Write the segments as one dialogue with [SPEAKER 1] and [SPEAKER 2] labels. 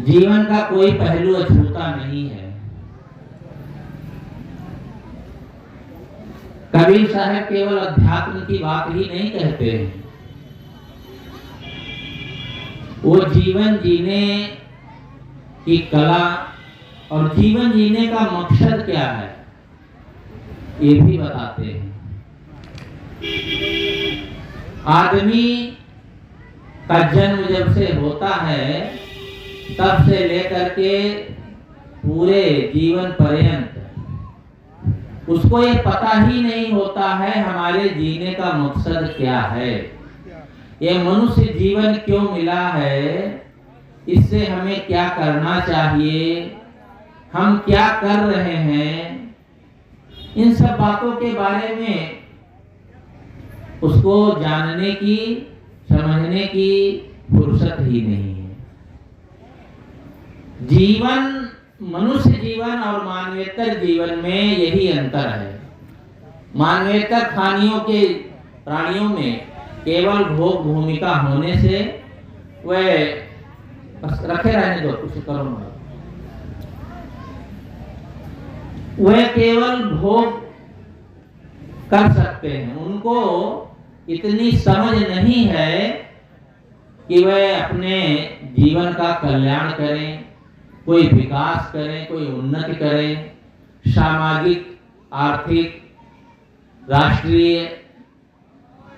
[SPEAKER 1] जीवन का कोई पहलू अछूता नहीं है। कबीर साहब केवल अध्यात्म की बात ही नहीं कहते हैं, वो जीवन जीने की कला और जीवन जीने का मकसद क्या है ये भी बताते हैं। आदमी का जन्म जब से होता है तब से लेकर के पूरे जीवन पर्यंत उसको ये पता ही नहीं होता है हमारे जीने का मकसद क्या है, ये मनुष्य जीवन क्यों मिला है, इससे हमें क्या करना चाहिए, हम क्या कर रहे हैं, इन सब बातों के बारे में उसको जानने की समझने की फुर्सत ही नहीं है। जीवन, मनुष्य जीवन और मानवेतर जीवन में यही अंतर है। मानवेतर प्राणियों में केवल भोग भूमिका होने से वह बस रखे रहने दो, कुछ करो ना, वह केवल भोग कर सकते हैं। उनको इतनी समझ नहीं है कि वह अपने जीवन का कल्याण करें, कोई विकास करें, कोई उन्नति करें, सामाजिक, आर्थिक, राष्ट्रीय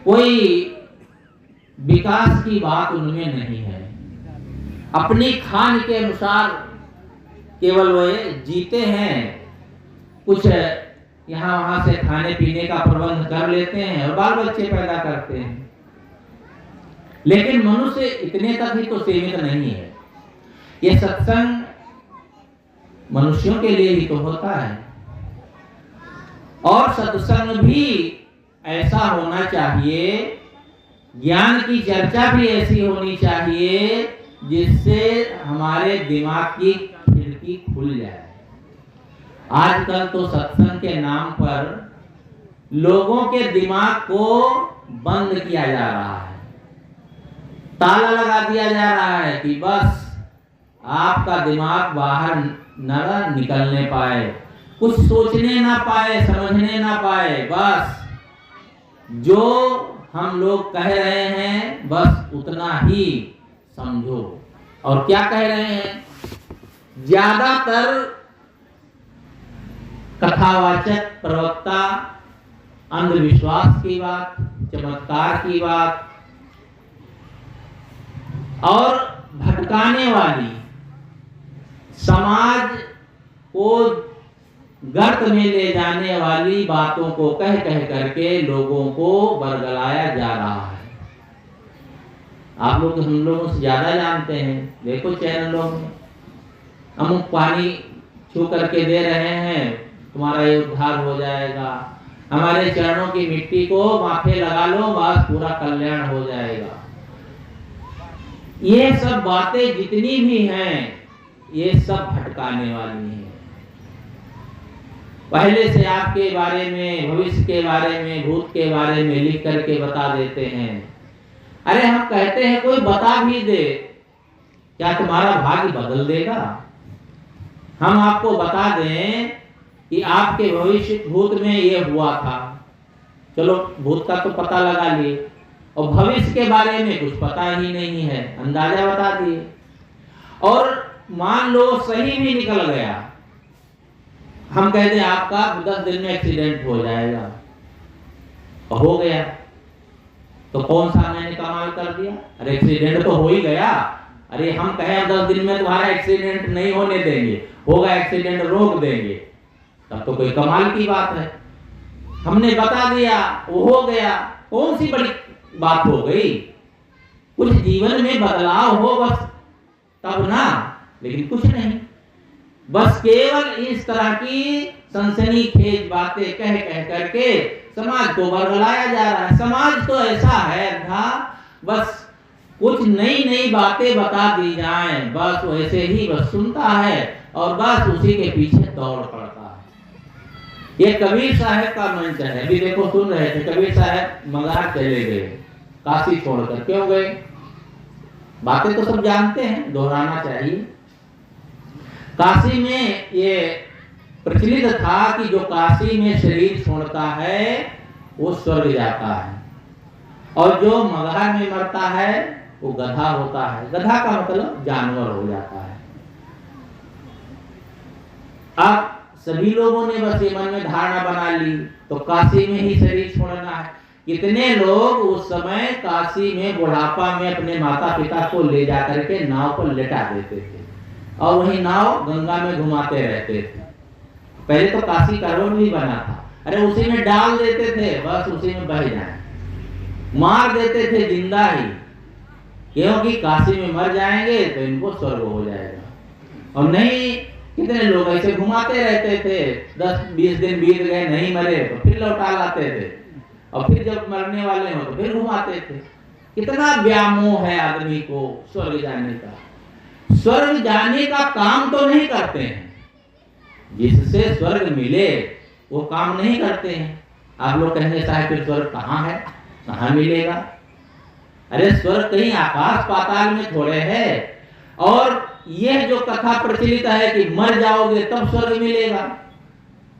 [SPEAKER 1] कोई विकास की बात उनमें नहीं है। अपनी खान के अनुसार केवल वे जीते हैं, कुछ यहाँ वहां से खाने पीने का प्रबंध कर लेते हैं और बाल बच्चे पैदा करते हैं, लेकिन मनुष्य इतने तक ही तो सीमित नहीं है। ये सत्संग मनुष्यों के लिए ही तो होता है और सत्संग भी ऐसा होना चाहिए, ज्ञान की चर्चा भी ऐसी होनी चाहिए जिससे हमारे दिमाग की खिड़की खुल जाए। आजकल तो सत्संग के नाम पर लोगों के दिमाग को बंद किया जा रहा है, ताला लगा दिया जा रहा है कि बस आपका दिमाग बाहर न निकलने पाए, कुछ सोचने ना पाए, समझने ना पाए, बस जो हम लोग कह रहे हैं बस उतना ही समझो। और क्या कह रहे हैं? ज्यादातर कथावाचक, प्रवक्ता अंधविश्वास की बात, चमत्कार की बात और भटकाने वाली, समाज को गर्त में ले जाने वाली बातों को कह कह करके लोगों को बरगलाया जा रहा है। आप लोग हम लोगों से ज्यादा जानते हैं, देखो चैनलों में अमुक पानी छू करके दे रहे हैं, तुम्हारा ये उद्धार हो जाएगा, हमारे चरणों की मिट्टी को माथे लगा लो, बस पूरा कल्याण हो जाएगा। ये सब बातें जितनी भी हैं ये सब भटकाने वाली हैं। पहले से आपके बारे में, भविष्य के बारे में, भूत के बारे में लिख करके बता देते हैं। अरे हम कहते हैं कोई बता भी दे, क्या तुम्हारा भाग्य बदल देगा? हम आपको बता दें कि आपके भविष्य भूत में ये हुआ था, चलो भूत का तो पता लगा लिए, और भविष्य के बारे में कुछ पता ही नहीं है, अंदाजा बता दिए। और मान लो सही भी निकल गया, हम कहते हैं आपका 10 दिन में एक्सीडेंट हो जाएगा, हो गया तो कौन सा मैंने कमाल कर दिया? अरे एक्सीडेंट तो हो ही गया। अरे हम कहें 10 दिन में तुम्हारा एक्सीडेंट नहीं होने देंगे, होगा एक्सीडेंट रोक देंगे, तब तो कोई कमाल की बात है। हमने बता दिया, वो हो गया, कौन सी बड़ी बात हो गई? कुछ जीवन में बदलाव हो बस तब ना, लेकिन कुछ नहीं, बस केवल इस तरह की सनसनीखेज बातें कह कह करके समाज को बरगलाया जा रहा है। समाज तो ऐसा है था, बस कुछ नई नई बातें बता दी जाएं, बस वैसे ही बस सुनता है और बस उसी के पीछे दौड़ पड़ता है। ये कबीर साहब का मंच है। अभी देखो सुन रहे थे, कबीर साहब मगहर चले गए, काशी छोड़कर। क्यों गए? बातें तो सब जानते हैं, दोहराना चाहिए। काशी में ये प्रचलित था कि जो काशी में शरीर छोड़ता है वो स्वर्ग जाता है, और जो मगहर में मरता है वो गधा होता है। गधा का मतलब जानवर हो जाता है। अब सभी लोगों ने बस ये मन में धारणा बना ली तो काशी में ही शरीर छोड़ना है। कितने लोग उस समय काशी में बुढ़ापा में अपने माता पिता को ले जाकर के नाव पर लेटा देते थे और वही नाव गंगा में घुमाते रहते थे। पहले तो काशी का रोड भी बना था, अरे उसी में डाल देते थे, बस उसी में बह जाए, मार देते थे जिंदा ही, क्योंकि काशी में मर जाएंगे तो इनको स्वर्ग हो जाएगा। और नहीं, कितने लोग ऐसे घुमाते रहते थे, 10-20 दिन बीत गए नहीं मरे तो फिर लौटा लाते थे, और फिर जब मरने वाले हो तो फिर घुमाते थे। कितना व्यामोह है आदमी को स्वर्ग जाने का। स्वर्ग जाने का काम तो नहीं करते हैं, जिससे स्वर्ग मिले वो काम नहीं करते हैं। आप लोग कहेंगे साहब फिर स्वर्ग कहाँ है, कहाँ मिलेगा? अरे स्वर्ग कहीं आकाश पाताल में थोड़े है। और यह जो कथा प्रचलित है कि मर जाओगे तब स्वर्ग मिलेगा,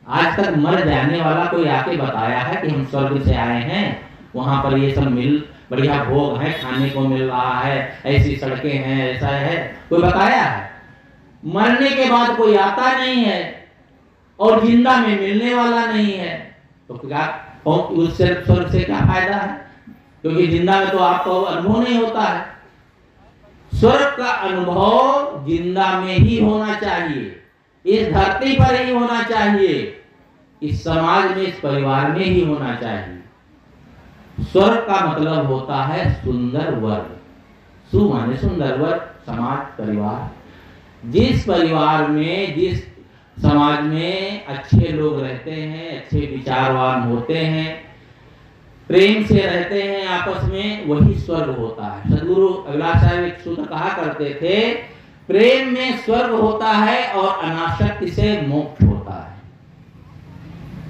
[SPEAKER 1] आज तक मर जाने वाला कोई आके बताया है कि हम स्वर्ग से आए हैं, वहां पर ये सब मिल बढ़िया भोग है, खाने को मिल रहा है, ऐसी सड़कें हैं, ऐसा है, कोई बताया है? मरने के बाद कोई आता नहीं है और जिंदा में मिलने वाला नहीं है, तो क्या उससे स्वर्ग से क्या फायदा है? क्योंकि जिंदा में तो आपको अनुभव नहीं होता है। स्वर्ग का अनुभव जिंदा में ही होना चाहिए, इस धरती पर ही होना चाहिए, इस समाज में, इस परिवार में ही होना चाहिए। स्वर्ग का मतलब होता है सुंदर वर्ग। सु माने सुंदर वर्ग, समाज, परिवार। जिस परिवार में, जिस समाज में अच्छे लोग रहते हैं, अच्छे विचारवान होते हैं, प्रेम से रहते हैं आपस में, वही स्वर्ग होता है। सदगुरु अभिलाष साहब एक सूत्र कहा करते थे, प्रेम में स्वर्ग होता है और अनासक्ति से मोक्ष होता है।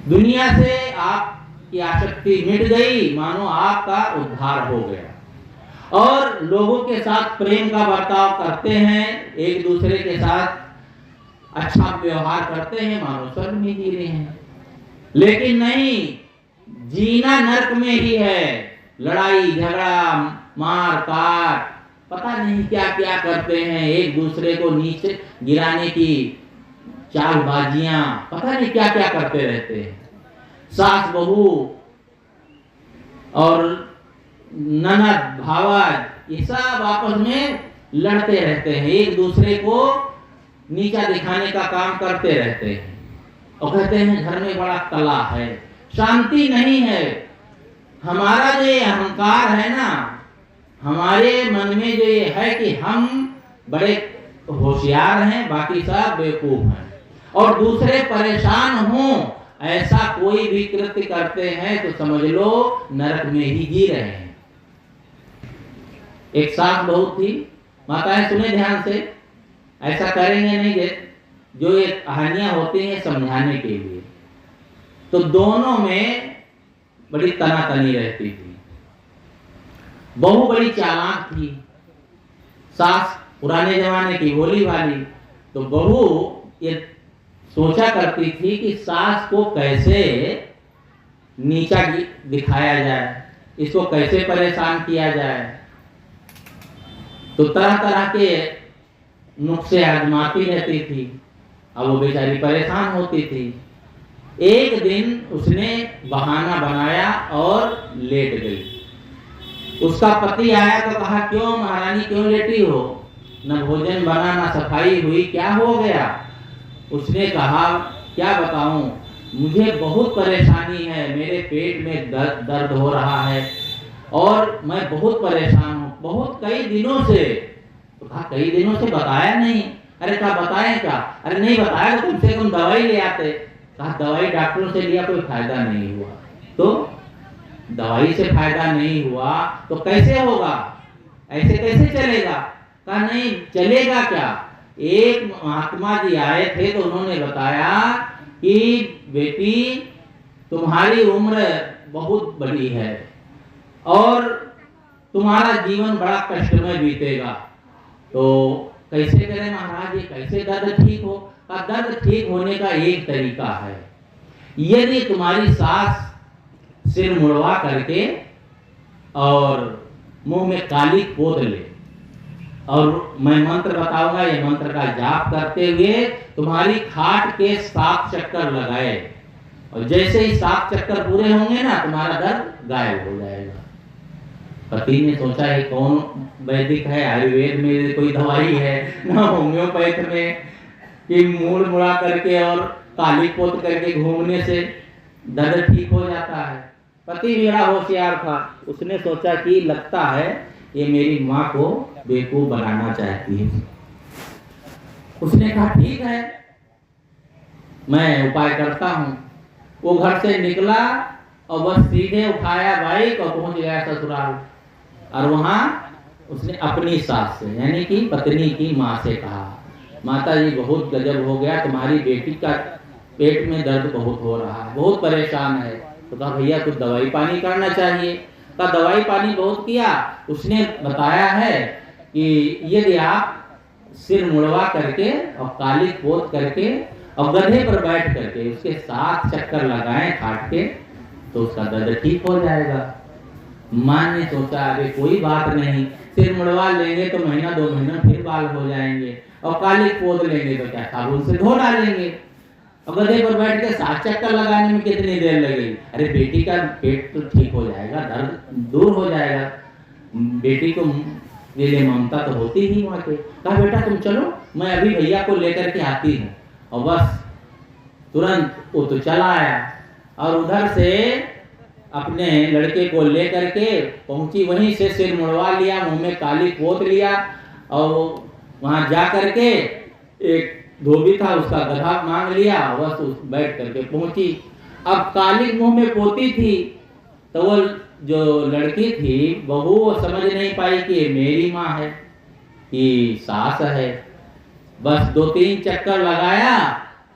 [SPEAKER 1] दुनिया से आपकी आसक्ति मिट गई, मानो आपका उद्धार हो गया। और लोगों के साथ प्रेम का बर्ताव करते हैं, एक दूसरे के साथ अच्छा व्यवहार करते हैं, मानो स्वर्ग में जी रहे हैं। लेकिन नहीं, जीना नरक में ही है। लड़ाई झगड़ा, मार काट, पता नहीं क्या क्या करते हैं, एक दूसरे को नीचे गिराने की चालबाजियां, पता नहीं क्या क्या करते रहते हैं। सास बहू और ननद भावज ये सब आपस में लड़ते रहते हैं, एक दूसरे को नीचा दिखाने का काम करते रहते हैं और कहते हैं घर में बड़ा कला है, शांति नहीं है। हमारा जो ये अहंकार है ना, हमारे मन में जो ये है कि हम बड़े होशियार हैं, बाकी सब बेवकूफ हैं, और दूसरे परेशान हों, ऐसा कोई भी कृत्य करते हैं तो समझ लो नरक में ही जी रहे हैं। एक सास बहू थी, माताएं सुने ध्यान से, ऐसा करेंगे नहीं, जो ये कहानियां होती हैं समझाने के लिए। तो दोनों में बड़ी तनातनी रहती थी। बहू बड़ी चालाक थी, सास पुराने जमाने की भोली वाली। तो बहू ये सोचा करती थी कि सास को कैसे नीचा दिखाया जाए, इसको कैसे परेशान किया जाए। तो तरह तरह के नुस्खे आजमाती रहती थी, अब वो बेचारी परेशान होती थी। एक दिन उसने बहाना बनाया और लेट गई। उसका पति आया तो कहा, क्यों महारानी क्यों लेटी हो, न भोजन बना न सफाई हुई, क्या हो गया? उसने कहा, क्या बताऊं, मुझे बहुत परेशानी है, मेरे पेट में दर्द हो रहा है और मैं बहुत परेशान हूँ, बहुत कई दिनों से। तो कहा, कई दिनों से बताया नहीं? अरे क्या बताएं क्या? अरे नहीं बताया तो कम से कम दवाई ले आते। कहा, दवाई डॉक्टरों से लिया, कोई फायदा नहीं हुआ। तो दवाई से फायदा नहीं हुआ तो कैसे होगा, ऐसे कैसे चलेगा? कहा, नहीं चलेगा क्या। एक महात्मा जी आए थे तो उन्होंने बताया कि बेटी तुम्हारी उम्र बहुत बड़ी है और तुम्हारा जीवन बड़ा कष्टमय बीतेगा, तो कैसे करें महाराज, ये कैसे दर्द ठीक हो? का दर्द ठीक होने का एक तरीका है, यदि तुम्हारी सास सिर मुड़वा करके और मुंह में काली पोत ले, और मैं मंत्र बताऊंगा, ये मंत्र का जाप करते हुए तुम्हारी खाट के 7 चक्कर लगाए, और जैसे ही 7 चक्कर पूरे होंगे ना, तुम्हारा दर्द गायब हो जाएगा। पति ने सोचा ये कौन वैदिक है, आयुर्वेद में कोई दवाई है ना होम्योपैथ में कि मूड मुड़ा करके और काली पोत करके घूमने से दर्द ठीक हो जाता है। पति मेरा होशियार था, उसने सोचा कि लगता है ये मेरी माँ को बेवकूफ बनाना चाहती है। उसने कहा ठीक है, मैं उपाय करता हूँ। वो घर से निकला और बस सीधे उठाया बाइक और पहुंच गया ससुराल। और वहां उसने अपनी सास से, यानी कि पत्नी की माँ से कहा, माता जी बहुत गजब हो गया, तुम्हारी बेटी का पेट में दर्द बहुत हो रहा है, बहुत परेशान है। तो कहा भैया कुछ दवाई पानी करना चाहिए। कहा दवाई पानी बहुत किया। उसने बताया है कि यदि आप सिर मुड़वा करके और काली पोत करके और गधे पर बैठ करके उसके 7 चक्कर लगाएं खाट के, तो उसका दर्द ठीक हो जाएगा। माँ ने सोचा अरे कोई बात नहीं, सिर मुड़वा लेंगे तो महीना 2 महीना फिर बाल हो जाएंगे, और काली पोत लेंगे तो क्या साबुन से धो डालेंगे, और गधे पर बैठ के 7 चक्कर लगाने में कितनी देर लगेगी? अरे बेटी का पेट तो ठीक हो जाएगा, दर्द दूर हो जाएगा, बेटी को लिए ममता तो होती ही वहाँ के। कहा बेटा तुम चलो, मैं अभी भैया को लेकर के आती हूँ। और बस तुरंत वो तो चला आया और उधर से अपने लड़के को लेकर के पहुंची, वहीं से सिर मुड़वा लिया, मुंह में काली पोत लिया, और वहां जा करके एक धोबी था उसका गधा मांग लिया, बस उस बैठ करके पहुंची। अब काली मुंह में पोती थी, तो वो जो लड़की थी बहू, वो समझ नहीं पाई कि ये मेरी माँ है कि सास है। बस 2-3 चक्कर लगाया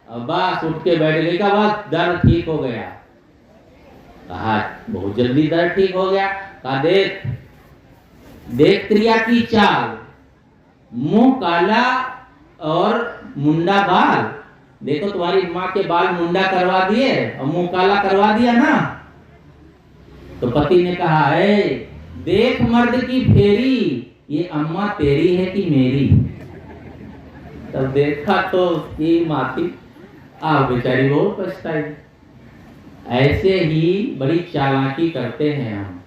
[SPEAKER 1] और बस उठ के बैठ गई। का बस दर्द ठीक हो गया। कहा बहुत जल्दी दर्द ठीक हो गया। कहा देख देख क्रिया की चाल, मुंह काला और मुंडा बाल, देखो तुम्हारी माँ के बाल मुंडा करवा दिए और मुंह काला करवा दिया ना। तो पति ने कहा है देख मर्द की फेरी, ये अम्मा तेरी है कि मेरी? तब देखा तो ये माती बेचारी बहुत पछताई। ऐसे ही बड़ी चालाकी करते हैं हम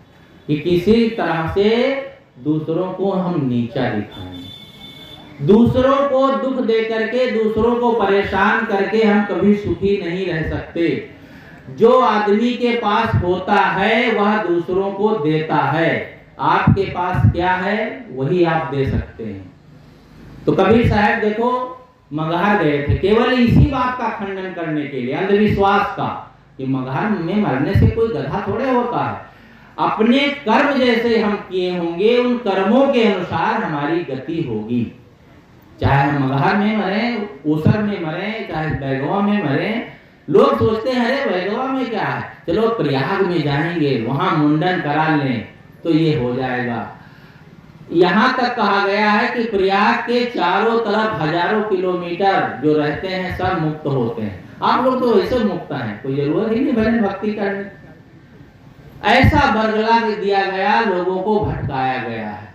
[SPEAKER 1] कि किसी तरह से दूसरों को हम नीचा दिखाएं, दूसरों को दुख दे करके, दूसरों को परेशान करके हम कभी सुखी नहीं रह सकते। जो आदमी के पास होता है वह दूसरों को देता है। आपके पास क्या है वही आप दे सकते हैं। तो कबीर साहब देखो मगहर गए थे केवल इसी बात का खंडन करने के लिए, अंधविश्वास का, कि मगहर में मरने से कोई गधा थोड़े होता है। अपने कर्म जैसे हम किए होंगे उन कर्मों के अनुसार हमारी गति होगी। चाहे हम मगहर में मरे, ऊसर में मरे, चाहे बैगवा में मरे। लोग सोचते हैं अरे बैगवा में क्या है, चलो प्रयाग में जाएंगे, वहां मुंडन करा लें तो ये हो जाएगा। यहाँ तक कहा गया है कि प्रयाग के चारों तरफ हजारों किलोमीटर जो रहते हैं सब मुक्त होते हैं। आप लोग तो ऐसे मुक्त हैं, कोई जरूरत ही नहीं भजन भक्ति करने। ऐसा बरगला दिया गया, लोगों को भटकाया गया है।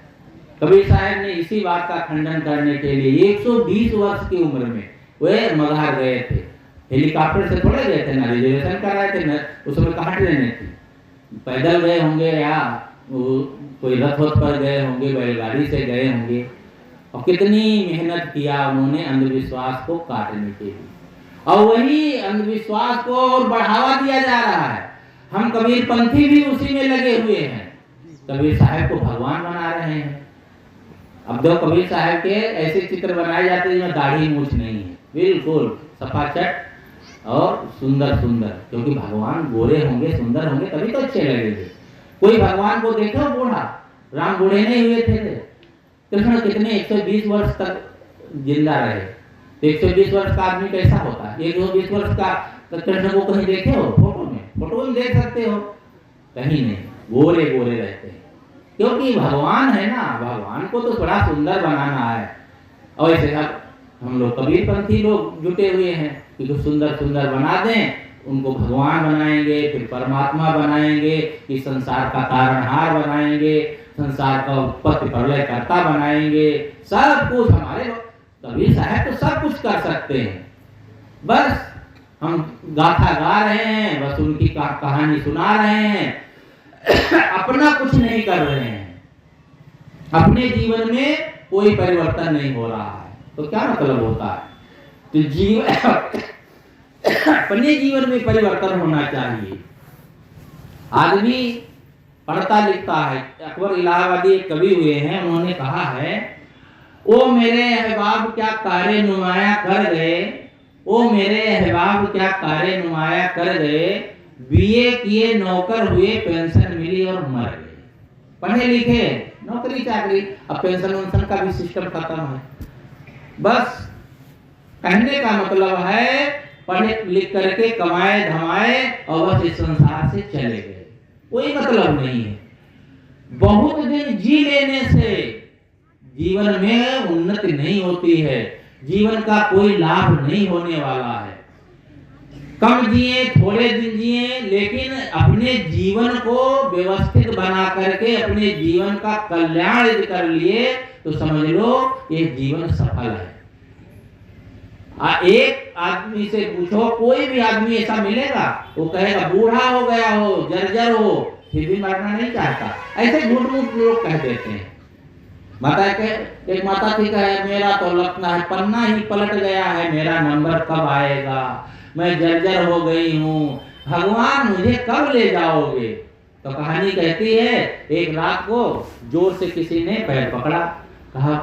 [SPEAKER 1] कबीर साहब ने इसी बात का खंडन करने के लिए 120 वर्ष की उम्र में वे मगहर गए थे। हेलीकॉप्टर से थोड़े गए थे, ना रिजर्वेशन कराए थे, न उसमें कहाँ ट्रेनें थी। पैदल गए होंगे या कोई रथ पर गए होंगे, बैलगाड़ी से गए होंगे। और कितनी मेहनत किया उन्होंने अंधविश्वास को काटने के लिए, और वही अंधविश्वास को और बढ़ावा दिया जा रहा है। हम कबीर पंथी भी उसी में लगे हुए हैं, कबीर साहब को भगवान बना रहे हैं। अब दो कबीर साहब के ऐसे चित्र बनाए जाते हैं जिसमें दाढ़ी मूछ नहीं है, बिल्कुल सफाचट और सुंदर सुंदर, क्योंकि भगवान गोरे होंगे, सुंदर होंगे तभी तो अच्छे लगेंगे। कोई भगवान को देखो बूढ़ा, राम बूढ़े नहीं हुए थे, कृष्ण कितने 120 वर्ष तक जिंदा रहे। तो 120 वर्ष का आदमी कैसा होता है? 120 वर्ष का कृष्ण को कहीं देखे हो? फोटो में देख सकते हो, कहीं नहीं, गोरे गोरे रहते हैं। क्योंकि भगवान है ना, भगवान को तो थोड़ा सुंदर बनाना है। और ऐसे हम लोग कबीरपंथी लोग जुटे हुए हैं कि कुछ सुंदर सुंदर बना दें, उनको भगवान बनाएंगे, फिर परमात्मा बनाएंगे, कि संसार का कारणहार बनाएंगे, संसार का उत्पत्ति प्रलय कर्ता बनाएंगे। सब कुछ हमारे कबीर साहब तो सब कुछ कर सकते हैं, बस हम गाथा गा रहे हैं, बस उनकी कहानी सुना रहे हैं, अपना कुछ नहीं कर रहे हैं, अपने जीवन में कोई परिवर्तन नहीं हो रहा है। तो क्या मतलब होता है? तो जीवन अपने जीवन में परिवर्तन होना चाहिए। आदमी पढ़ता लिखता है। अकबर इलाहाबादी एक कवि हुए हैं, उन्होंने कहा है, ओ मेरे अहबाब क्या कार्य नुमाया कर गए, ओ मेरे अहबाब क्या कार्य नुमाया कर गए, बीए किए नौकर हुए पेंशन मिली और मर गए। पढ़े लिखे नौकरी चाकरी, अब पेंशन वेंशन का भी सिस्टम खत्म है। बस कहने का मतलब है पढ़े लिख करके कमाए धमाए और बस इस संसार से चले गए, कोई मतलब नहीं है। बहुत दिन जी लेने से जीवन में उन्नति नहीं होती है, जीवन का कोई लाभ नहीं होने वाला है। कम जिए, थोड़े दिन जिए, लेकिन अपने जीवन को व्यवस्थित बना करके अपने जीवन का कल्याण यदि कर लिए तो समझ लो ये जीवन सफल है। एक आदमी से पूछो, कोई भी आदमी ऐसा मिलेगा वो कहेगा बूढ़ा हो गया हो, जर्जर हो, फिर भी मरना नहीं चाहता। ऐसे झूठ मूठ लोग कह देते हैं। एक माता थी कहे, मेरा तो लगता है पन्ना ही पलट गया है, मेरा नंबर कब आएगा, मैं जर्जर हो गई हूँ, भगवान मुझे कब ले जाओगे। तो कहानी कहती है, एक रात को जोर से किसी ने पैर पकड़ा, कहा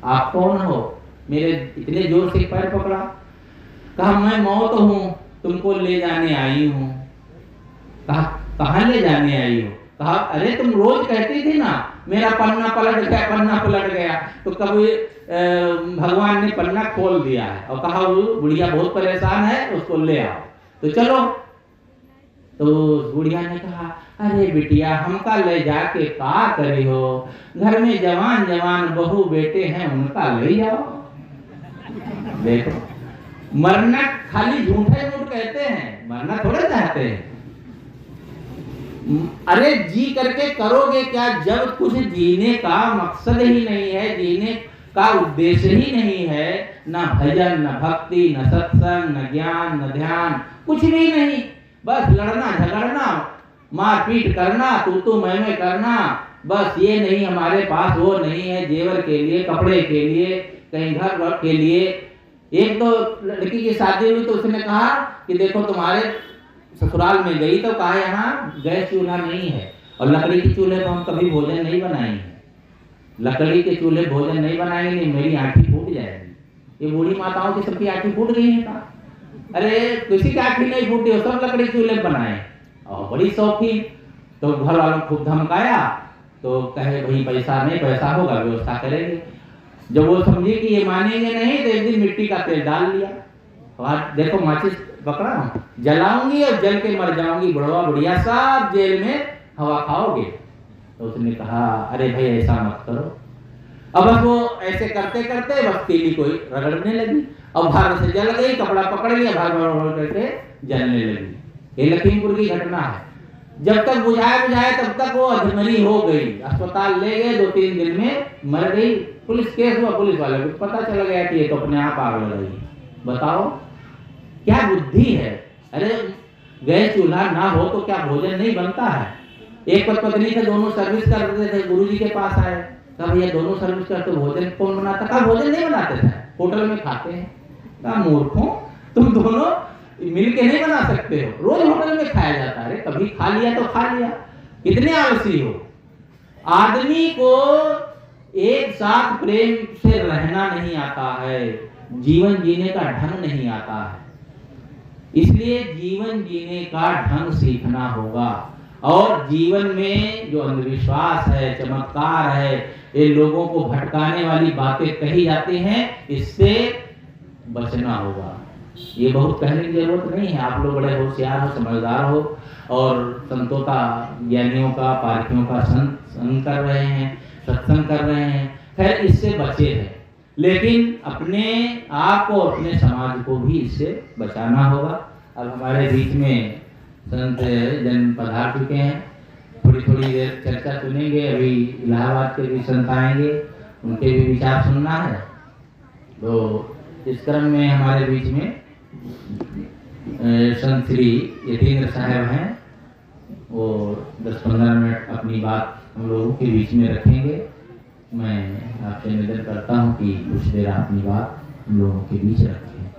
[SPEAKER 1] आप कौन हो, मेरे इतने जोर से पैर पकड़ा। कहा मैं मौत हूँ, तुमको ले जाने आई हूँ। कहा कहाँ ले जाने आई हो? कहा अरे तुम रोज कहती थी ना मेरा पन्ना पलट गया, पन्ना पलट गया। तो कभी भगवान ने पन्ना खोल दिया है और कहा वो बुढ़िया बहुत परेशान है, उसको ले आओ। तो चलो, तो बुढ़िया ने कहा अरे बिटिया हमका ले जाके का करी हो, घर में जवान जवान बहू बेटे हैं, उनका ले जाओ। देखो मरना खाली झूठे झूठ कहते हैं, मरना थोड़े चाहते हैं। अरे जी करके करोगे क्या, जब कुछ जीने का मकसद ही नहीं है, जीने का उद्देश्य ही नहीं है, न भजन न भक्ति न सत्संग न ज्ञान न ध्यान, कुछ भी नहीं, बस लड़ना झगड़ना मारपीट करना तू मैं करना, बस ये नहीं हमारे पास, वो नहीं है जेवर के लिए कपड़े के लिए कहीं घर के लिए। एक तो लड़की की शादी हुई तो उसने कहा कि देखो तुम्हारे ससुराल में गई तो कहा यहाँ गैस चूल्हा नहीं है और लकड़ी के चूल्हे पर हम कभी भोजन नहीं बनाएंगे, लकड़ी के चूल्हे भोजन नहीं बनाएंगे, मेरी आँखी फूट जाएगी। ये बूढ़ी माताओं की सबकी आँखी फूट गई है कहा, अरे किसी की आँखी नहीं फूटी, वो सब लकड़ी चूल्हे बनाए और बड़ी शौकीन। तो घर वालों खूब धमकाया, तो कहे भाई पैसा नहीं, पैसा होगा व्यवस्था करेंगे। जब वो समझी कि ये मानेंगे नहीं तो एक दिन मिट्टी का तेल डाल लिया, देखो माचिस पकड़ा हूँ, जलाऊंगी और जल के मर जाऊंगी, बुढ़वा बुढ़िया सब जेल में हवा खाओगे। तो उसने कहा अरे भाई ऐसा मत करो। अब बस वो ऐसे करते करते बस तीली कोई रगड़ने लगी और भाग से जल गई, कपड़ा पकड़ लिया, भाग करके जलने लगी। ये लखीमपुर की घटना है। जब तक बुझाए तब तक वो अधमरी हो गई, अस्पताल ले गए, 2-3 दिन में मर गई। पुलिस केस हुआ, पुलिस वाले को पता चल गया कि ये तो अपने आप आग लग गई। बताओ क्या बुद्धि है। अरे गैस चूल्हा ना हो तो क्या भोजन नहीं बनता है। एक पत्नी थे, दोनों सर्विस करते थे, गुरुजी के पास आए, कहा भैया दोनों सर्विस करते, भोजन कौन बनाता? कहा भोजन नहीं बनाते थे, होटल में खाते हैं। कहा मूर्खों, तुम दोनों मिल के नहीं बना सकते हो, रोज होटल में खाया जाता है। कभी खा लिया तो खा लिया, कितने आलसी हो। आदमी को एक साथ प्रेम से रहना नहीं आता है, जीवन जीने का ढंग नहीं आता है। इसलिए जीवन जीने का ढंग सीखना होगा। और जीवन में जो अंधविश्वास है, चमत्कार है, ये लोगों को भटकाने वाली बातें कही जाती हैं, इससे बचना होगा। ये बहुत कहने की जरूरत नहीं है, आप लोग बड़े होशियार हो, समझदार हो और संतों का, ज्ञानियों का, पारखियों का संग कर रहे हैं, सत्संग कर रहे हैं, खैर इससे बचे हैं। लेकिन अपने आप को, अपने समाज को भी इससे बचाना होगा। अब हमारे बीच में संत जन पधार चुके हैं, थोड़ी थोड़ी देर चर्चा सुनेंगे। अभी इलाहाबाद के भी संत आएंगे, उनके भी विचार सुनना है। तो इस क्रम में हमारे बीच में संत श्री यतीन्द्र साहब हैं, वो 10-15 मिनट अपनी बात हम लोगों के बीच में रखेंगे। मैं आपसे निवेदन करता हूँ कि कुछ देर अपनी बात हम लोगों के बीच रखें।